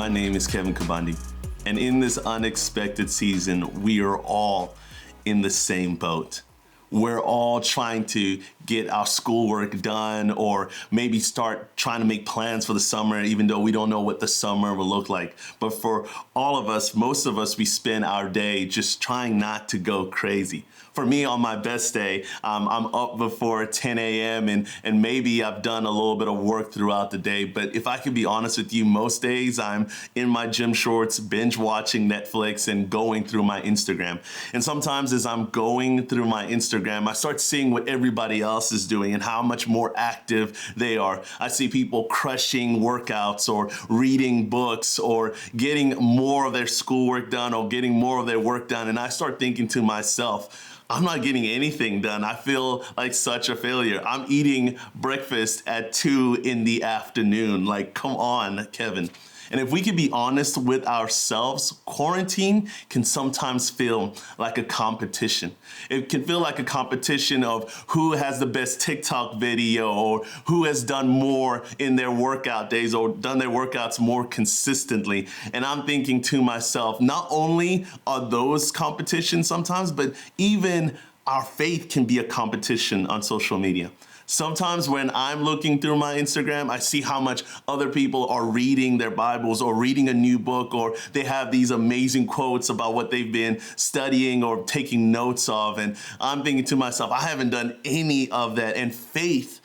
My name is Kevin Kabandi, and in this unexpected season, we are all in the same boat. We're all trying to get our schoolwork done or maybe start trying to make plans for the summer, even though we don't know what the summer will look like. But for all of us, most of us, we spend our day just trying not to go crazy. For me, on my best day, I'm up before 10 a.m. and maybe I've done a little bit of work throughout the day. But if I could be honest with you, most days I'm in my gym shorts, binge watching Netflix and going through my Instagram. And sometimes as I'm going through my Instagram, I start seeing what everybody else is doing and how much more active they are. I see people crushing workouts or reading books or getting more of their schoolwork done or getting more of their work done. And I start thinking to myself, I'm not getting anything done. I feel like such a failure. I'm eating breakfast at 2 in the afternoon. Like, come on, Kevin. And if we could be honest with ourselves, quarantine can sometimes feel like a competition. It can feel like a competition of who has the best TikTok video or who has done more in their workout days or done their workouts more consistently. And I'm thinking to myself, not only are those competitions sometimes, but even our faith can be a competition on social media. Sometimes when I'm looking through my Instagram, I see how much other people are reading their Bibles or reading a new book, or they have these amazing quotes about what they've been studying or taking notes of. And I'm thinking to myself, I haven't done any of that. And faith,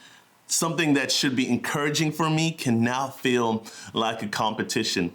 something that should be encouraging for me, can now feel like a competition.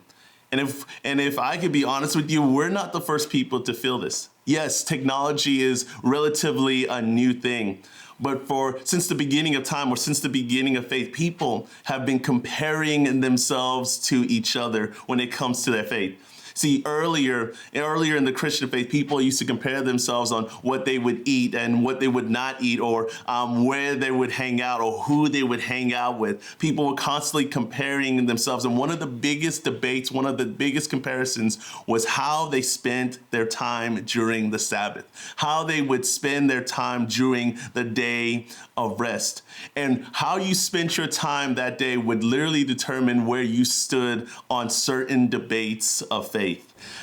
And if I could be honest with you, we're not the first people to feel this. Yes, technology is relatively a new thing. But since the beginning of time or since the beginning of faith, people have been comparing themselves to each other when it comes to their faith. See, earlier in the Christian faith, people used to compare themselves on what they would eat and what they would not eat, or where they would hang out or who they would hang out with. People were constantly comparing themselves. And one of the biggest debates, one of the biggest comparisons was how they spent their time during the Sabbath, how they would spend their time during the day of rest. And how you spent your time that day would literally determine where you stood on certain debates of faith.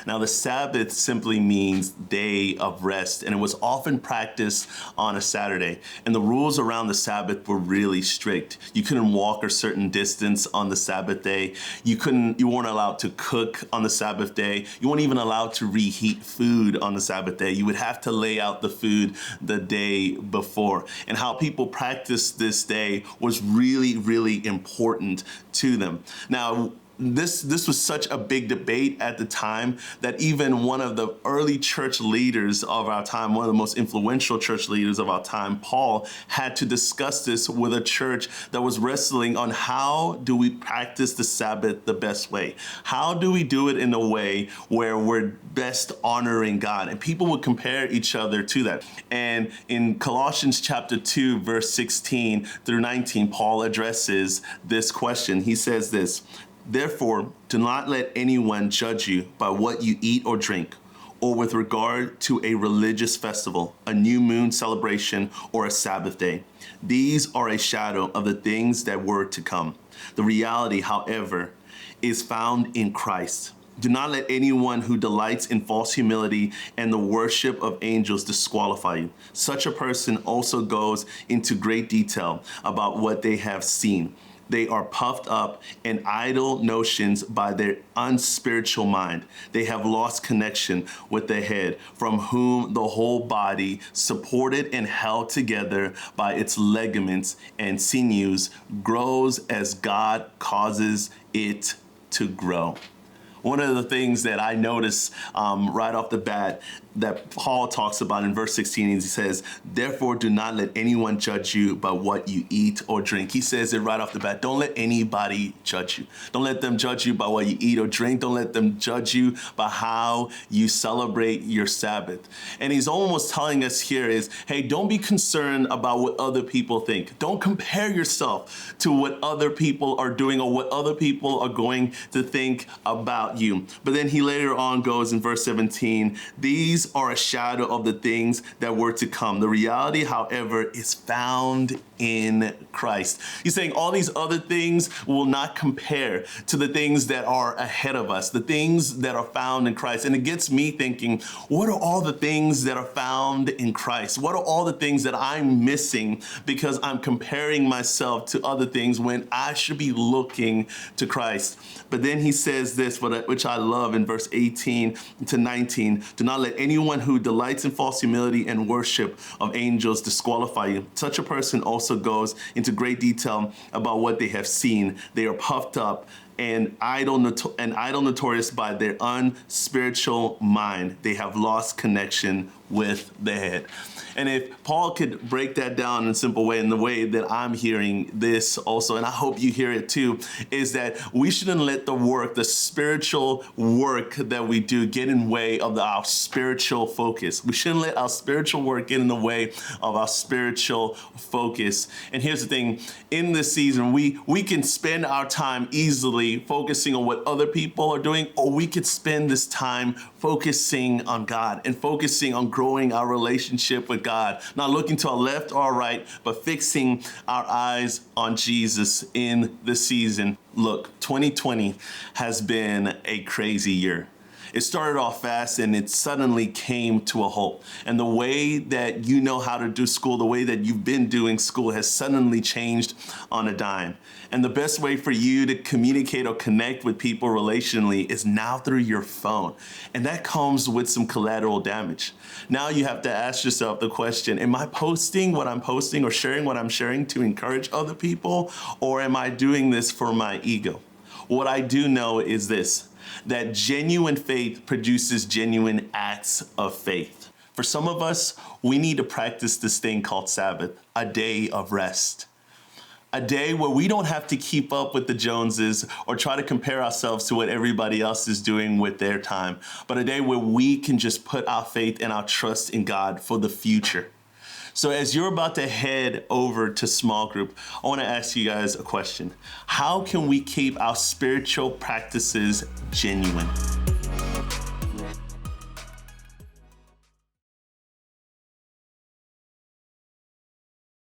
Now, the Sabbath simply means day of rest, and it was often practiced on a Saturday. And the rules around the Sabbath were really strict. You couldn't walk a certain distance on the Sabbath day. You weren't allowed to cook on the Sabbath day. You weren't even allowed to reheat food on the Sabbath day. You would have to lay out the food the day before. And how people practiced this day was really, really important to them. Now, this was such a big debate at the time that even one of the early church leaders of our time, one of the most influential church leaders of our time, Paul, had to discuss this with a church that was wrestling on how do we practice the Sabbath the best way? How do we do it in a way where we're best honoring God? And people would compare each other to that. And in Colossians chapter 2, verse 16 through 19, Paul addresses this question. He says this: "Therefore, do not let anyone judge you by what you eat or drink, or with regard to a religious festival, a new moon celebration, or a Sabbath day. These are a shadow of the things that were to come. The reality, however, is found in Christ. Do not let anyone who delights in false humility and the worship of angels disqualify you. Such a person also goes into great detail about what they have seen. They are puffed up in idle notions by their unspiritual mind. They have lost connection with the head, from whom the whole body, supported and held together by its ligaments and sinews, grows as God causes it to grow." One of the things that I notice right off the bat that Paul talks about in verse 16 is he says, "Therefore do not let anyone judge you by what you eat or drink." He says it right off the bat. Don't let anybody judge you. Don't let them judge you by what you eat or drink. Don't let them judge you by how you celebrate your Sabbath. And he's almost telling us here is, hey, don't be concerned about what other people think. Don't compare yourself to what other people are doing or what other people are going to think about about you. But then he later on goes in verse 17, these are a shadow of the things that were to come. The reality, however, is found in Christ. He's saying all these other things will not compare to the things that are ahead of us, the things that are found in Christ. And it gets me thinking, what are all the things that are found in Christ? What are all the things that I'm missing because I'm comparing myself to other things when I should be looking to Christ? But then he says this, which I love in verse 18 to 19, do not let anyone who delights in false humility and worship of angels disqualify you. Such a person also goes into great detail about what they have seen. They are puffed up and idle notorious by their unspiritual mind. They have lost connection with the head. And if Paul could break that down in a simple way, in the way that I'm hearing this also, and I hope you hear it too, is that we shouldn't let the spiritual work that we do get in the way of our spiritual focus. We shouldn't let our spiritual work get in the way of our spiritual focus. And here's the thing, in this season, we can spend our time easily focusing on what other people are doing, or we could spend this time focusing on God and focusing on growing our relationship with God, not looking to our left or our right, but fixing our eyes on Jesus in the season. Look, 2020 has been a crazy year. It started off fast and it suddenly came to a halt. And the way that you know how to do school, the way that you've been doing school has suddenly changed on a dime. And the best way for you to communicate or connect with people relationally is now through your phone. And that comes with some collateral damage. Now you have to ask yourself the question, am I posting what I'm posting or sharing what I'm sharing to encourage other people? Or am I doing this for my ego? What I do know is this, that genuine faith produces genuine acts of faith. For some of us, we need to practice this thing called Sabbath, a day of rest. A day where we don't have to keep up with the Joneses or try to compare ourselves to what everybody else is doing with their time, but a day where we can just put our faith and our trust in God for the future. So as you're about to head over to small group, I want to ask you guys a question. How can we keep our spiritual practices genuine?